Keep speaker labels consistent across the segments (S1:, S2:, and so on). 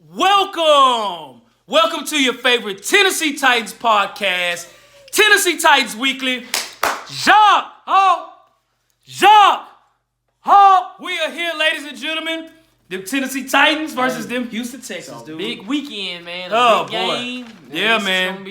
S1: Welcome to your favorite Tennessee Titans podcast, Tennessee Titans Weekly. Jacques, we are here, ladies and gentlemen. The Tennessee Titans versus them Houston Texans, dude.
S2: Big weekend, man. Big game.
S1: Yeah, man.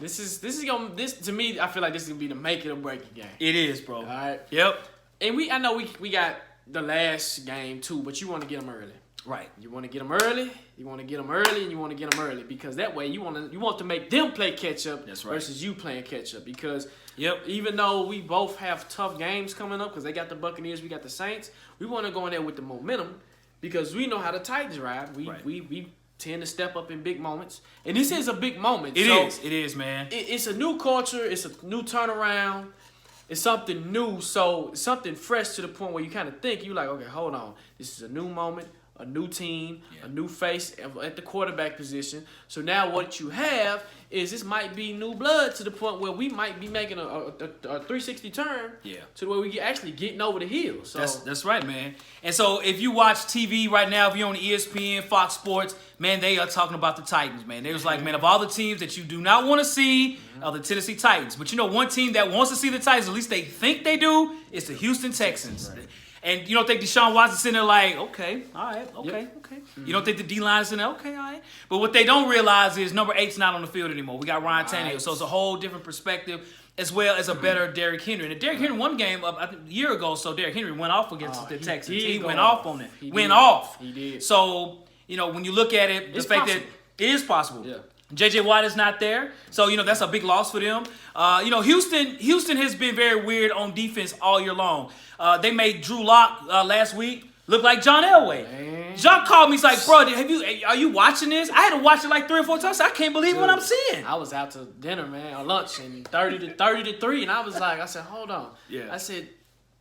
S2: This is gonna be to me. I feel like this is gonna be the make it or break it game.
S1: It is, bro.
S2: All right.
S1: Yep.
S2: And I know we got the last game too, but you want to get them early.
S1: Right.
S2: You want to get them early. You want to get them early, and you want to get them early because that way you want to make them play catch up.
S1: That's right.
S2: Versus you playing catch up because
S1: Yep.
S2: even though we both have tough games coming up because they got the Buccaneers, we got the Saints. We want to go in there with the momentum because we know how the Titans ride. We tend to step up in big moments, and this is a big moment.
S1: It is, man.
S2: It's a new culture. It's a new turnaround. It's something new, so something fresh to the point where you kind of think, you like, okay, hold on. This is a new moment, a new team, a new face at the quarterback position. So now what you have is this might be new blood to the point where we might be making a 360 turn to where we actually getting over the hill. So
S1: that's right, man. And so if you watch TV right now, if you're on ESPN, Fox Sports, man, they are talking about the Titans, man. They was like, man, of all the teams that you do not want to see are the Tennessee Titans. But you know, one team that wants to see the Titans, at least they think they do, is the Houston Texans. Right. And you don't think Deshaun Watson's sitting there like, okay, all right, okay. You don't think the D-line is sitting there, okay, all right. But what they don't realize is number 8's not on the field anymore. We got Ryan Tannehill, so it's a whole different perspective as well as a better Derrick Henry. And Derrick Henry won game I think a year ago, so Derrick Henry went off against the Texans. He went off on it. He did. So, you know, when you look at it, the fact that it is possible. Yeah. J.J. Watt is not there, so, you know, that's a big loss for them. You know, Houston has been very weird on defense all year long. They made Drew Lock last week look like John Elway. Man. John called me, he's like, bro, are you watching this? I had to watch it like 3 or 4 times. I can't believe what I'm seeing.
S2: I was out to dinner, man, or lunch, and 30 to 3, and I said, hold on.
S1: Yeah.
S2: I said,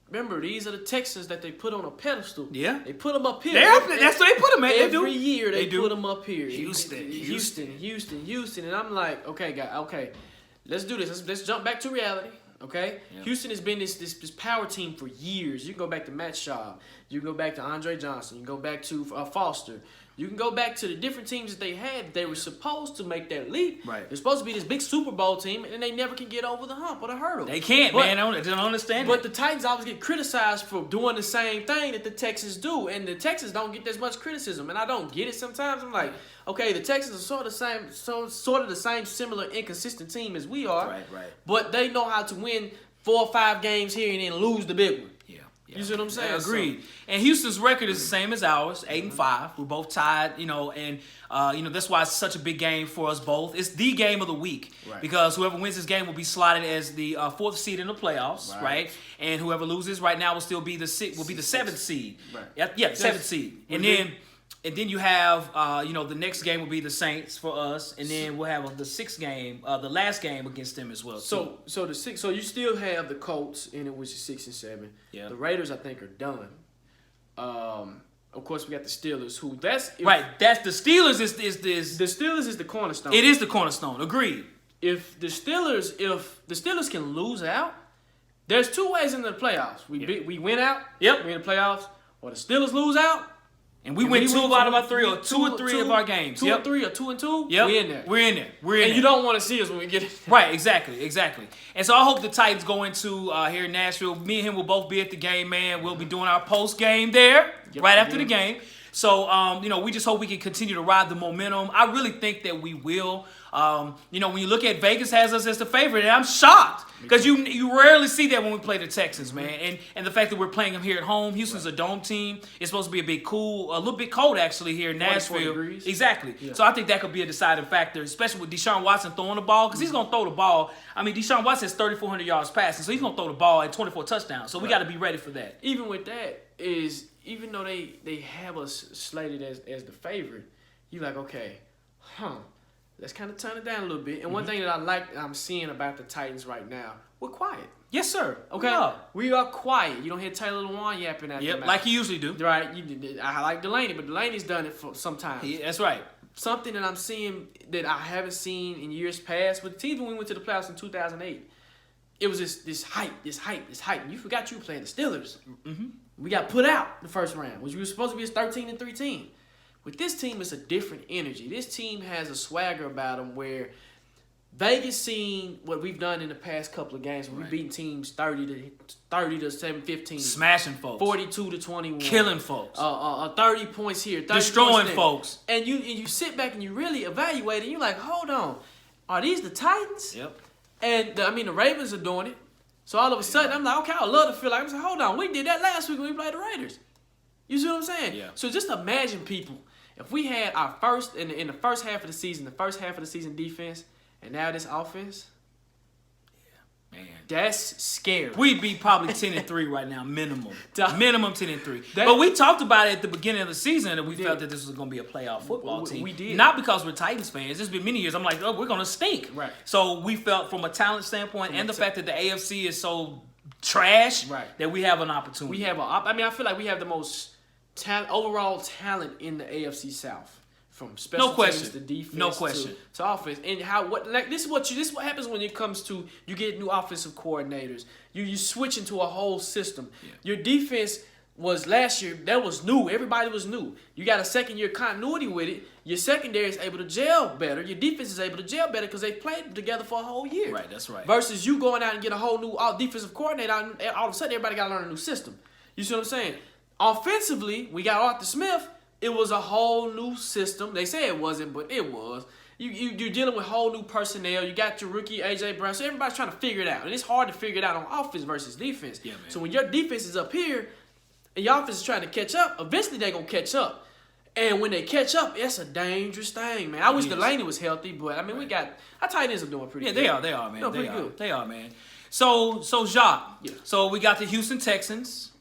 S2: remember, these are the Texans that they put on a pedestal.
S1: Yeah.
S2: They put them up here.
S1: That's where they put them, man.
S2: Every year they put them up here.
S1: Houston.
S2: And I'm like, okay, guys, okay, let's do this. Let's jump back to reality. Okay, yeah. Houston has been this power team for years. You can go back to Matt Schaub. You can go back to Andre Johnson. You can go back to Foster. You can go back to the different teams that they had. They were supposed to make that leap.
S1: Right.
S2: They're supposed to be this big Super Bowl team, and they never can get over the hump or the hurdle.
S1: They can't, man. I don't understand
S2: But the Titans always get criticized for doing the same thing that the Texans do, and the Texans don't get as much criticism. And I don't get it sometimes. I'm like, okay, the Texans are sort of the same, similar, inconsistent team as we are.
S1: Right.
S2: But they know how to win 4 or 5 games here and then lose the big one.
S1: Yeah.
S2: You see what I'm saying?
S1: Agreed. And Houston's record is the same as ours, 8-5. We're both tied, you know, and that's why it's such a big game for us both. It's the game of the week because whoever wins this game will be slotted as the 4th seed in the playoffs, right? And whoever loses right now will still be the 7th seed. Right. Yeah, 7th seed. And then you have, you know, the next game will be the Saints for us, and then we'll have the 6th game, the last game against them as well.
S2: So you still have the Colts in it, which is 6 and 7.
S1: Yeah.
S2: The Raiders, I think, are done. Of course, we got the Steelers,
S1: That's the Steelers is
S2: the Steelers is the cornerstone.
S1: It is the cornerstone. Agreed.
S2: If the Steelers can lose out, there's 2 ways into the playoffs. We win out.
S1: Yep.
S2: We in the playoffs, or the Steelers lose out.
S1: And we win 2 out of our 3, or 2 or 3 of our games.
S2: 2 or 3, or 2 and 2.
S1: Yep.
S2: We in there.
S1: We're in there.
S2: And you don't want to see us when we get it.
S1: Right, exactly. And so I hope the Titans go into here in Nashville. Me and him will both be at the game, man. We'll be doing our post game there after the game. So, you know, we just hope we can continue to ride the momentum. I really think that we will. You know, when you look at Vegas has us as the favorite, and I'm shocked because you rarely see that when we play the Texans, man. And the fact that we're playing them here at home. Houston's a dome team. It's supposed to be a little bit cold actually here in Nashville.
S2: Degrees.
S1: Exactly.
S2: Yeah.
S1: So I think that could be a deciding factor, especially with Deshaun Watson throwing the ball because he's going to throw the ball. I mean, Deshaun Watson has 3,400 yards passing, so he's going to throw the ball at 24 touchdowns. So we got to be ready for that.
S2: Even with that even though they have us slated as the favorite, you're like, okay, let's kind of turn it down a little bit. And one thing that I'm seeing about the Titans right now, we're quiet.
S1: Yes, sir.
S2: Okay? We are quiet. You don't hear Taylor Lewan yapping at the mouth.
S1: Like he usually do.
S2: Right. I like Delaney, but Delaney's done it for some time.
S1: That's right.
S2: Something that I'm seeing that I haven't seen in years past, with the teams when we went to the playoffs in 2008, it was this hype. And you forgot you were playing the Steelers. Mm-hmm. We got put out the first round, which we were supposed to be a 13-3 team. With this team, it's a different energy. This team has a swagger about them where Vegas seen what we've done in the past couple of games. We've beaten teams 30 to 15,
S1: smashing folks,
S2: 42 to 21,
S1: killing folks,
S2: 30 points here, 30
S1: destroying
S2: points there.
S1: folks.
S2: And you sit back and you really evaluate it. And you're like, hold on, are these the Titans?
S1: Yep.
S2: And the Ravens are doing it. So all of a sudden, I'm like, okay, I would love to feel like, I'm saying, hold on, we did that last week when we played the Raiders. You see what I'm saying?
S1: Yeah.
S2: So just imagine, people, if we had our first in the first half of the season, defense, and now this offense,
S1: Man,
S2: that's scary.
S1: we'd be probably 10-3 right now, minimum. Minimum 10-3.
S2: That-
S1: But we talked about it at the beginning of the season that we
S2: did.
S1: felt that this was going to be a playoff football team.
S2: We did.
S1: Not because we're Titans fans. It's been many years. I'm like, oh, we're going to stink.
S2: Right.
S1: So we felt from a talent standpoint and the fact that the AFC is so trash that we have an opportunity.
S2: We have I feel like we have the most overall talent in the AFC South. From special teams to defense to offense, and this is what happens when it comes to you get new offensive coordinators. You switch into a whole system.
S1: Yeah.
S2: Your defense was last year, that was new. Everybody was new. You got a second year continuity with it. Your secondary is able to gel better. Your defense is able to gel better because they played together for a whole year.
S1: Right, that's right.
S2: Versus you going out and get a whole new defensive coordinator, and all of a sudden everybody got to learn a new system. You see what I'm saying? Offensively, we got Arthur Smith. It was a whole new system. They say it wasn't, but it was. You're dealing with whole new personnel. You got your rookie, A.J. Brown. So everybody's trying to figure it out. And it's hard to figure it out on offense versus defense.
S1: Yeah, man.
S2: So when your defense is up here and your offense is trying to catch up, eventually they're going to catch up. And when they catch up, it's a dangerous thing, man. I wish Delaney was healthy, but, we got – our tight ends are doing pretty good.
S1: They are, man.
S2: They're pretty good.
S1: They are, man. So Jacques.
S2: Yeah.
S1: So we got the Houston Texans.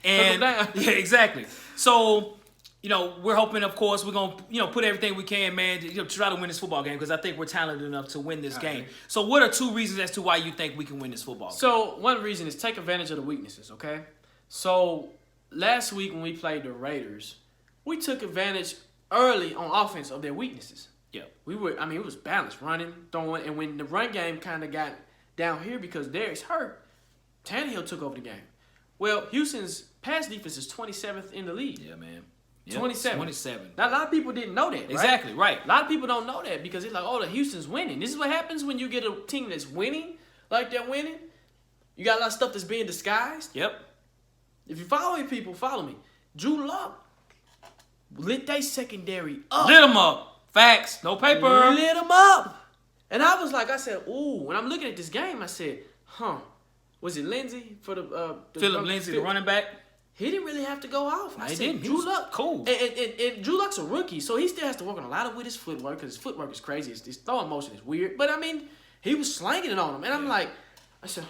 S1: And
S2: down.
S1: yeah, exactly. So, we're hoping, of course, we're going to, put everything we can, man, to try to win this football game because I think we're talented enough to win this game. So what are 2 reasons as to why you think we can win this football game?
S2: So one reason is take advantage of the weaknesses, okay? So last week when we played the Raiders, we took advantage early on offense of their weaknesses.
S1: Yeah.
S2: It was balanced, running, throwing, and when the run game kind of got down here because Derek's hurt, Tannehill took over the game. Well, Houston's pass defense is 27th in the league.
S1: Yeah, man.
S2: Yep, 27.
S1: 27.
S2: Now, a lot of people didn't know that, right?
S1: Exactly, right.
S2: A lot of people don't know that because it's like, the Houston's winning. This is what happens when you get a team that's winning, like they're winning. You got a lot of stuff that's being disguised.
S1: Yep.
S2: If you follow me, people, follow me. Drew Lock lit they secondary up.
S1: Lit them up. Facts. No paper.
S2: Lit them up. And I said, ooh. When I'm looking at this game, I said, was it Lindsey for the
S1: Philip Lindsay, the running back?
S2: He didn't really have to go off.
S1: He didn't.
S2: Drew Luck,
S1: cool.
S2: And Drew Luck's a rookie, so he still has to work on a lot with his footwork because his footwork is crazy. His throwing motion is weird. But, he was slanging it on him. And I'm like, I said,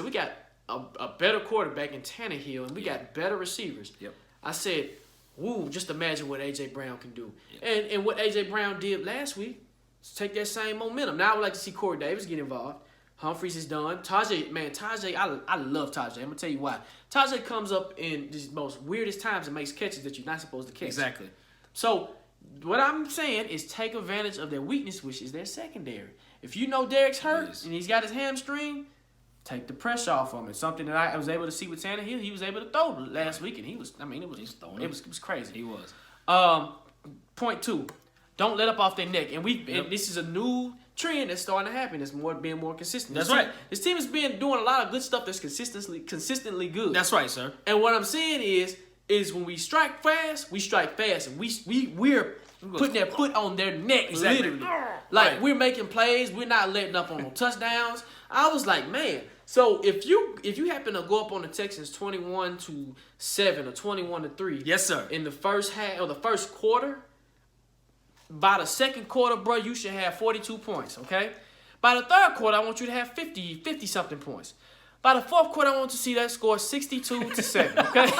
S2: we got a better quarterback in Tannehill, and we got better receivers.
S1: Yep.
S2: I said, just imagine what A.J. Brown can do.
S1: Yep.
S2: And what A.J. Brown did last week, take that same momentum. Now I would like to see Corey Davis get involved. Humphreys is done. Tajay, I love Tajay. I'm going to tell you why. Tajay comes up in the most weirdest times and makes catches that you're not supposed to catch.
S1: Exactly.
S2: So, what I'm saying is take advantage of their weakness, which is their secondary. If you know Derek's hurt and he's got his hamstring, take the pressure off him. It's something that I was able to see with Tannehill. He was able to throw last week, and he was crazy.
S1: He was.
S2: Point 2, don't let up off their neck. And this is a new trend that's starting to happen. It's being more consistent.
S1: That's right.
S2: This team has been doing a lot of good stuff that's consistently good.
S1: That's right, sir.
S2: And what I'm saying is when we strike fast, and we're putting their foot on their neck, literally. Like we're making plays, we're not letting up on no touchdowns. I was like, man. So if you happen to go up on the Texans 21-7 or 21-3,
S1: yes, sir, in
S2: the first half or the first quarter. By the second quarter, bro, you should have 42 points, okay? By the third quarter, I want you to have 50-something points. By the fourth quarter, I want to see that score 62-7, okay?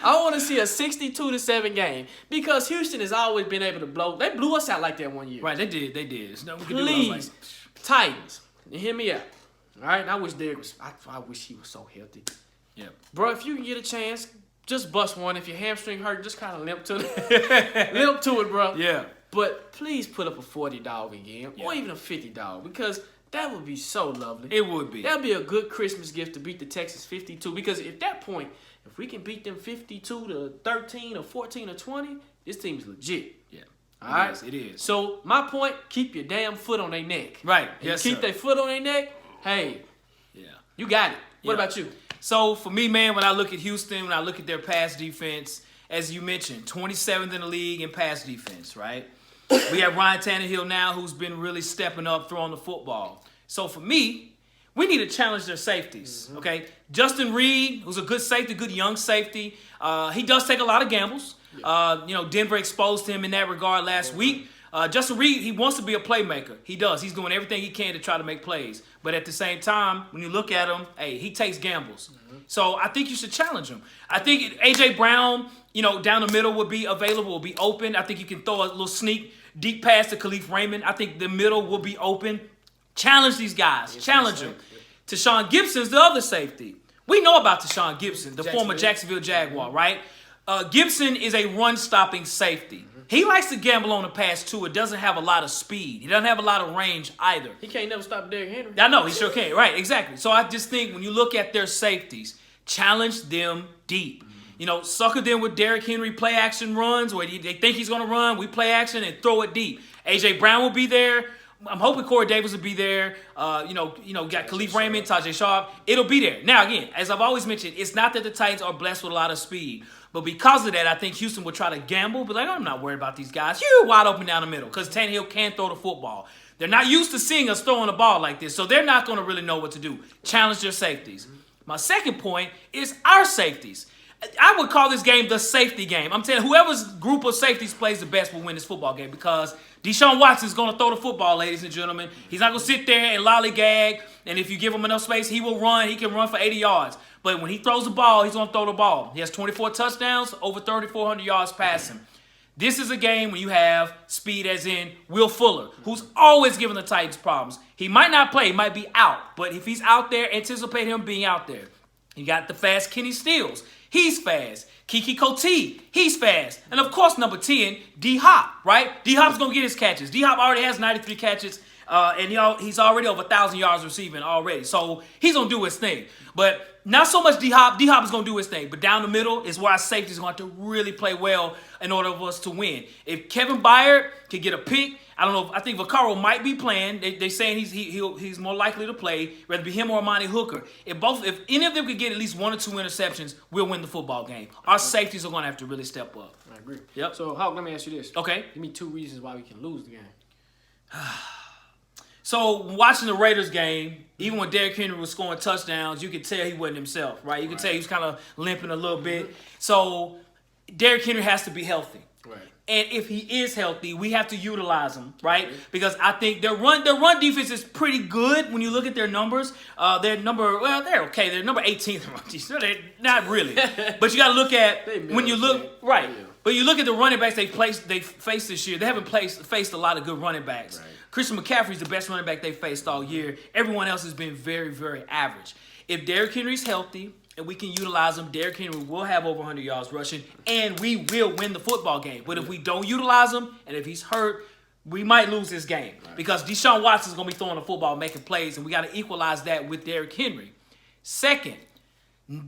S2: I want to see a 62-7 game because Houston has always been able to blow. They blew us out like that one year.
S1: Right, they did.
S2: Please, Titans, hear me out. All right, and I wish Derek was. I wish he was so healthy.
S1: Yeah,
S2: bro, if you can get a chance, just bust one. If your hamstring hurt, just kind of limp to it, bro.
S1: Yeah.
S2: But please put up a 40 dog again, or even a 50 dog, because that would be so lovely.
S1: It would be.
S2: That'd be a good Christmas gift to beat the Texans 52. Because at that point, if we can beat them 52-13 or 14-20, this team is legit.
S1: Yeah.
S2: All right?
S1: It is.
S2: So, my point, keep your damn foot on their neck.
S1: Right.
S2: And
S1: Yes,
S2: keep their foot on their neck, hey, you got it. What about you?
S1: So, for me, man, when I look at Houston, when I look at their pass defense, as you mentioned, 27th in the league in pass defense, right? We have Ryan Tannehill now who's been really stepping up, throwing the football. So, for me, we need to challenge their safeties, okay? Justin Reed, who's a good safety, good young safety, he does take a lot of gambles. Denver exposed him in that regard last week. Justin Reed, he wants to be a playmaker. He does. He's doing everything he can to try to make plays. But at the same time, when you look at him, hey, he takes gambles. So I think you should challenge him. I think A.J. Brown, down the middle would be available, will be open. I think you can throw a little sneak deep pass to Khalif Raymond. I think the middle will be open. Challenge these guys. Challenge them. Tashawn Gibson's the other safety. We know about Tashawn Gibson, the former Jacksonville Jaguar, right? Gibson is a run-stopping safety. He likes to gamble on the pass, too. It doesn't have a lot of speed. He doesn't have a lot of range either.
S2: He can't never stop Derrick Henry.
S1: I know, he sure can. Right, exactly. So I just think when you look at their safeties, challenge them deep. Sucker them with Derrick Henry play-action runs where they think he's going to run. We play action and throw it deep. A.J. Brown will be there. I'm hoping Corey Davis will be there. Got Khalif Raymond, Tajay Sharp. It'll be there. Now, again, as I've always mentioned, it's not that the Titans are blessed with a lot of speed. But because of that, I think Houston will try to gamble. But I'm not worried about these guys. You're wide open down the middle because Tannehill can throw the football. They're not used to seeing us throwing the ball like this, so they're not going to really know what to do. Challenge their safeties. My second point is our safeties. I would call this game the safety game. I'm telling you, whoever's group of safeties plays the best will win this football game because Deshaun Watson's going to throw the football, ladies and gentlemen. He's not going to sit there and lollygag, and if you give him enough space, he will run. He can run for 80 yards. But when he throws the ball, he's going to throw the ball. He has 24 touchdowns, over 3,400 yards passing. This is a game when you have speed as in Will Fuller, who's always giving the Titans problems. He might not play, he might be out. But if he's out there, anticipate him being out there. You got the fast Kenny Stills. He's fast. Kiki Coty, he's fast. And, of course, number 10, D-Hop, right? D-Hop's going to get his catches. D-Hop already has 93 catches, and he's already over 1,000 yards receiving already. So he's going to do his thing. But not so much D-Hop. D-Hop is going to do his thing. But down the middle is where our safety is going to really play well in order for us to win. If Kevin Byard can get a pick, I don't know. I think Vaccaro might be playing. They're saying he's more likely to play, whether it be him or Amani Hooker. If any of them could get at least 1 or 2 interceptions, we'll win the football game. Our safeties are going to have to really step up.
S2: I agree.
S1: Yep.
S2: So, Hawk, let me ask you this.
S1: Okay.
S2: Give me 2 reasons why we can lose the game.
S1: So, watching the Raiders game, even when Derrick Henry was scoring touchdowns, you could tell he wasn't himself, right? You could tell he was kind of limping a little bit. So, Derrick Henry has to be healthy.
S2: Right.
S1: And if he is healthy, we have to utilize him, right? Because I think their run defense is pretty good when you look at their numbers. They're okay. They're number 18th. They're not really. But you got to look at when you look right. Yeah. But you look at the running backs they faced this year. They haven't faced a lot of good running backs. Right. Christian McCaffrey's the best running back they faced all year. Everyone else has been very, very average. If Derrick Henry's healthy and we can utilize him, Derrick Henry will have over 100 yards rushing, and we will win the football game. But if we don't utilize him, and if he's hurt, we might lose this game because Deshaun Watson is going to be throwing the football, making plays, and we got to equalize that with Derrick Henry. Second,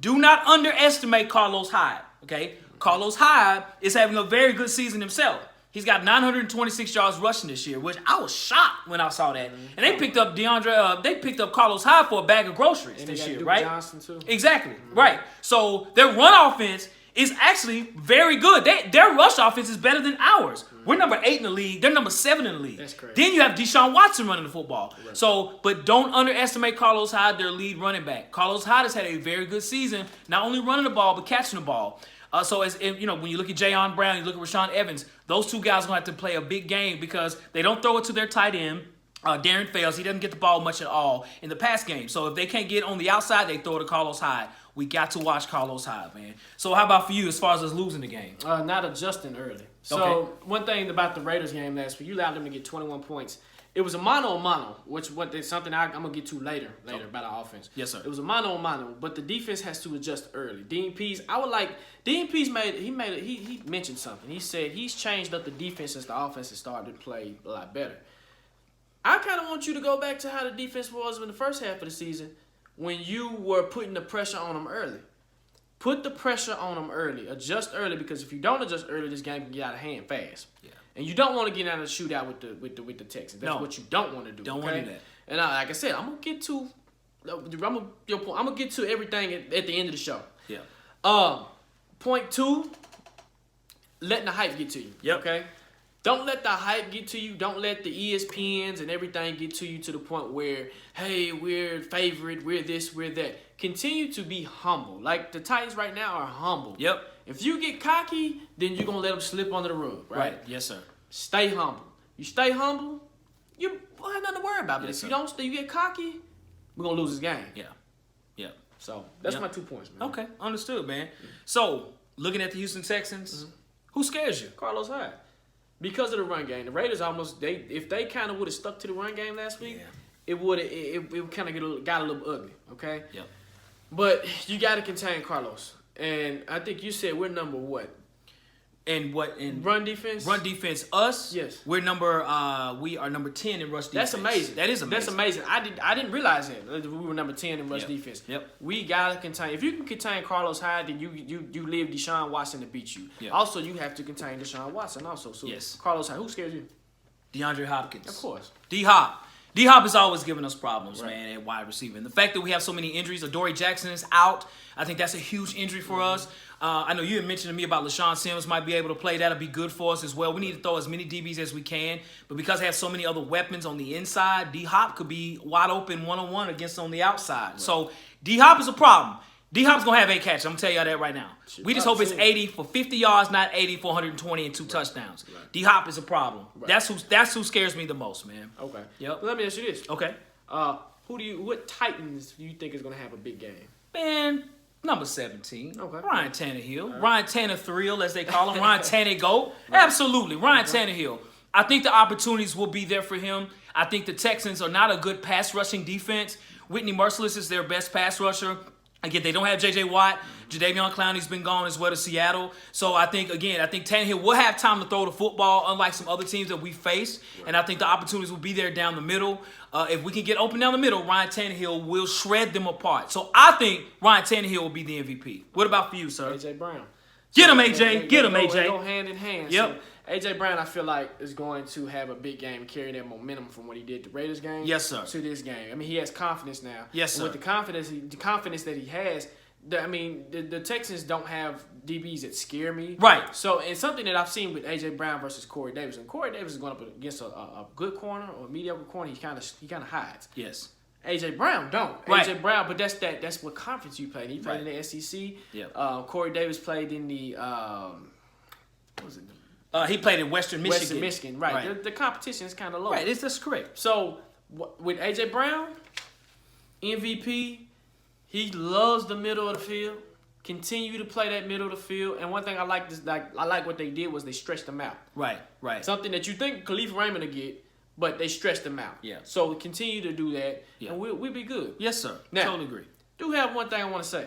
S1: do not underestimate Carlos Hyde, okay? Carlos Hyde is having a very good season himself. He's got 926 yards rushing this year, which I was shocked when I saw that. And they picked up they picked up Carlos Hyde for a bag of groceries this year, right?
S2: Johnson too.
S1: Exactly, right. So their run offense is actually very good. Their rush offense is better than ours. We're number 8 in the league. They're number 7 in the league.
S2: That's crazy.
S1: Then you have Deshaun Watson running the football. Right. So, but don't underestimate Carlos Hyde, their lead running back. Carlos Hyde has had a very good season, not only running the ball but catching the ball. So as when you look at Jayon Brown, you look at Rashaan Evans, those 2 guys are going to have to play a big game because they don't throw it to their tight end. Darren Fales, he doesn't get the ball much at all in the pass game. So if they can't get on the outside, they throw it to Carlos Hyde. We got to watch Carlos Hyde, man. So how about for you as far as us losing the game?
S2: Not adjusting early. So one thing about the Raiders game last week, you allowed them to get 21 points. It was a mano-a-mano, which something I'm going to get to later about our offense.
S1: Yes, sir.
S2: It was a mano-a-mano, but the defense has to adjust early. Dean Pease he mentioned something. He said he's changed up the defense since the offense has started to play a lot better. I kind of want you to go back to how the defense was in the first half of the season when you were putting the pressure on them early. Put the pressure on them early. Adjust early, because if you don't adjust early, this game can get out of hand fast. Yeah. And you don't want to get out of the shootout with the Texans. That's what you don't want to do.
S1: Don't want to do that.
S2: And like I said, I'm gonna get to everything at the end of the show.
S1: Yeah.
S2: Point 2, letting the hype get to you.
S1: Yep.
S2: Okay. Don't let the hype get to you. Don't let the ESPNs and everything get to you to the point where, hey, we're favorite, we're this, we're that. Continue to be humble. Like the Titans right now are humble.
S1: Yep.
S2: If you get cocky, then you're going to let them slip under the rug, right?
S1: Yes, sir.
S2: Stay humble. You stay humble, you don't have nothing to worry about. But
S1: Yes,
S2: if
S1: sir.
S2: you get cocky, we're going to lose this game.
S1: Yeah. Yeah.
S2: So that's my 2 points, man.
S1: Okay. Understood, man. So, looking at the Houston Texans, who scares you?
S2: Carlos Hyde. Because of the run game. The Raiders if they kind of would have stuck to the run game last week, it kind of got a little ugly, okay?
S1: Yep.
S2: But you got to contain Carlos. And I think you said we're number what?
S1: In
S2: Run defense?
S1: Run defense, us.
S2: Yes.
S1: We are number 10 in rush defense.
S2: That's amazing.
S1: That is amazing.
S2: That's amazing. I didn't realize that we were number 10 in rush defense.
S1: Yep.
S2: We gotta contain. If you can contain Carlos Hyde, then you leave Deshaun Watson to beat you.
S1: Yep.
S2: Also, you have to contain Deshaun Watson also. So
S1: yes.
S2: Carlos Hyde, who scares you?
S1: DeAndre Hopkins.
S2: Of course.
S1: D-Hop. D-Hop is always giving us problems, man, at wide receiver. And the fact that we have so many injuries, Adoree Jackson is out, I think that's a huge injury for us. I know you had mentioned to me about LaShawn Sims might be able to play. That'll be good for us as well. We need to throw as many DBs as we can. But because I have so many other weapons on the inside, D-Hop could be wide open one-on-one against on the outside. Right. So D-Hop is a problem. D-Hop's going to have 8 catches. I'm going to tell y'all that right now. We just hope it's 80 for 50 yards, not 80 for 120 and 2 touchdowns. Right. D-Hop is a problem. Right. That's who scares me the most, man.
S2: Okay.
S1: Yep.
S2: Let me ask you this.
S1: Okay.
S2: What Titans do you think is going to have a big game?
S1: Man, number 17.
S2: Okay.
S1: Ryan Tannehill. Right. Ryan Tannehill, as they call him. Ryan Tannehill. Right. Absolutely. Ryan Tannehill. I think the opportunities will be there for him. I think the Texans are not a good pass rushing defense. Whitney Merciless is their best pass rusher. Again, they don't have J.J. Watt. Jadeveon Clowney's been gone as well to Seattle. So I think Tannehill will have time to throw the football, unlike some other teams that we face. Right. And I think the opportunities will be there down the middle. If we can get open down the middle, Ryan Tannehill will shred them apart. So I think Ryan Tannehill will be the MVP. What about for you, sir?
S2: A.J. Brown.
S1: Get him, A.J. Get him, A.J.
S2: They go hand in hand.
S1: Yep.
S2: So A.J. Brown, I feel like, is going to have a big game, carry that momentum from what he did the Raiders game.
S1: Yes, sir.
S2: To this game. I mean, he has confidence now.
S1: Yes, sir.
S2: And with the confidence that he has, the Texans don't have DBs that scare me.
S1: Right.
S2: So, and something that I've seen with A.J. Brown versus Corey Davis, and Corey Davis is going up against a good corner or a mediocre corner, he kind of hides.
S1: Yes.
S2: A.J. Brown don't.
S1: Right.
S2: A.J. Brown, but that's what conference you played. He played in the SEC.
S1: Yep.
S2: Corey Davis played in the what was it?
S1: He played in Western Michigan.
S2: Western Michigan, right. The competition is kind of low.
S1: Right, that's correct.
S2: So, with A.J. Brown, MVP, he loves the middle of the field. Continue to play that middle of the field. And one thing I like what they did was they stretched them out.
S1: Right.
S2: Something that you think Khalif Raymond will get, but they stretched them out.
S1: Yeah.
S2: So continue to do that, and we'll be good.
S1: Yes, sir.
S2: Now,
S1: totally agree.
S2: Do have one thing I want to say.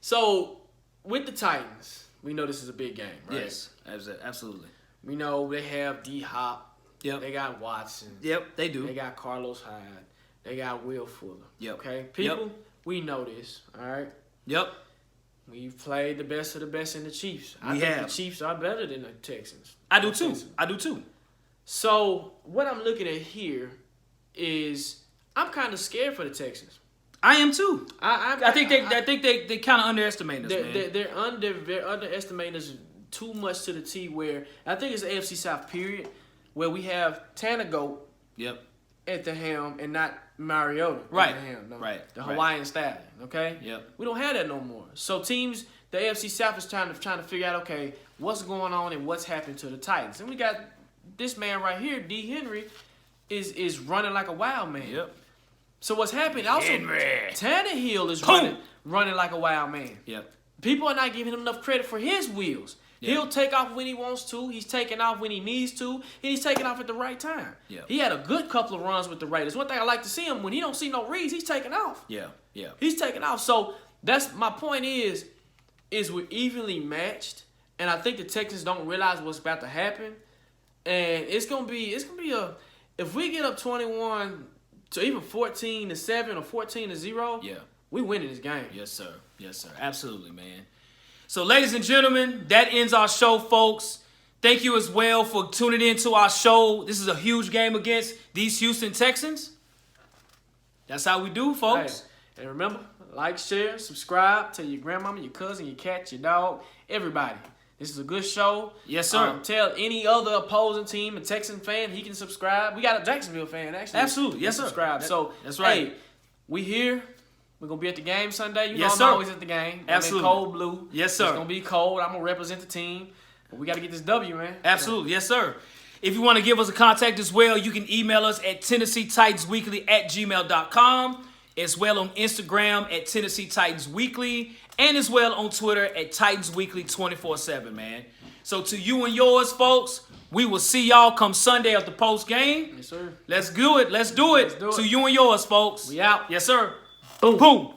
S2: So, with the Titans, we know this is a big game, right?
S1: Yes, absolutely.
S2: We know they have D-Hop.
S1: Yep.
S2: They got Watson.
S1: Yep, they do.
S2: They got Carlos Hyde. They got Will Fuller.
S1: Yep.
S2: Okay? People, we know this, all right?
S1: Yep.
S2: We've played the best of the best in the Chiefs. I
S1: think
S2: the Chiefs are better than the Texans.
S1: I do too.
S2: So, what I'm looking at here is I'm kind of scared for the Texans.
S1: I am too.
S2: I
S1: think they kind of underestimate us, man.
S2: They're underestimating us too much to the T where I think it's the AFC South period where we have Tannehill at the helm and not Mariota at the helm. No, the Hawaiian Stallion, okay?
S1: Yep.
S2: We don't have that no more. So teams, the AFC South is trying to figure out, okay, what's going on and what's happened to the Titans. And we got this man right here, D. Henry, is running like a wild man.
S1: Yep.
S2: So what's happening? Also, Tannehill is running like a wild man.
S1: Yep.
S2: People are not giving him enough credit for his wheels. Yep. He'll take off when he wants to. He's taking off when he needs to. And he's taking off at the right time.
S1: Yep.
S2: He had a good couple of runs with the Raiders. One thing I like to see him, when he don't see no reads, he's taking off.
S1: Yeah.
S2: He's taking off. So that's my point is we're evenly matched. And I think the Texans don't realize what's about to happen. And it's gonna be if we get up 21 to even 14-7 or 14-0, we winning this game.
S1: Yes, sir. Yes, sir. Absolutely, man. So, ladies and gentlemen, that ends our show, folks. Thank you as well for tuning in to our show. This is a huge game against these Houston Texans. That's how we do, folks.
S2: Hey, and remember, like, share, subscribe, tell your grandmama, your cousin, your cat, your dog, everybody. This is a good show.
S1: Yes, sir.
S2: Tell any other opposing team, a Texan fan, he can subscribe. We got a Jacksonville fan, actually.
S1: Absolutely. Yes, sir.
S2: Subscribe.
S1: That's right.
S2: Hey, we here. We're going to be at the game Sunday. You know
S1: Yes,
S2: I'm
S1: sir.
S2: always at the game.
S1: Absolutely.
S2: I'm in cold blue.
S1: Yes, sir.
S2: It's going to be cold. I'm going to represent the team. But we got to get this W, man.
S1: Absolutely. Yes, sir. If you want to give us a contact as well, you can email us at TennesseeTitansWeekly@gmail.com, as well on Instagram at Tennessee Titans Weekly, and as well on Twitter at Titans Weekly 24/7, man. So to you and yours, folks, we will see y'all come Sunday at the post game.
S2: Yes, sir.
S1: Let's do it. Let's do it.
S2: Let's do it.
S1: To you and yours, folks.
S2: We out.
S1: Yes, sir.
S2: Boom.
S1: Boom.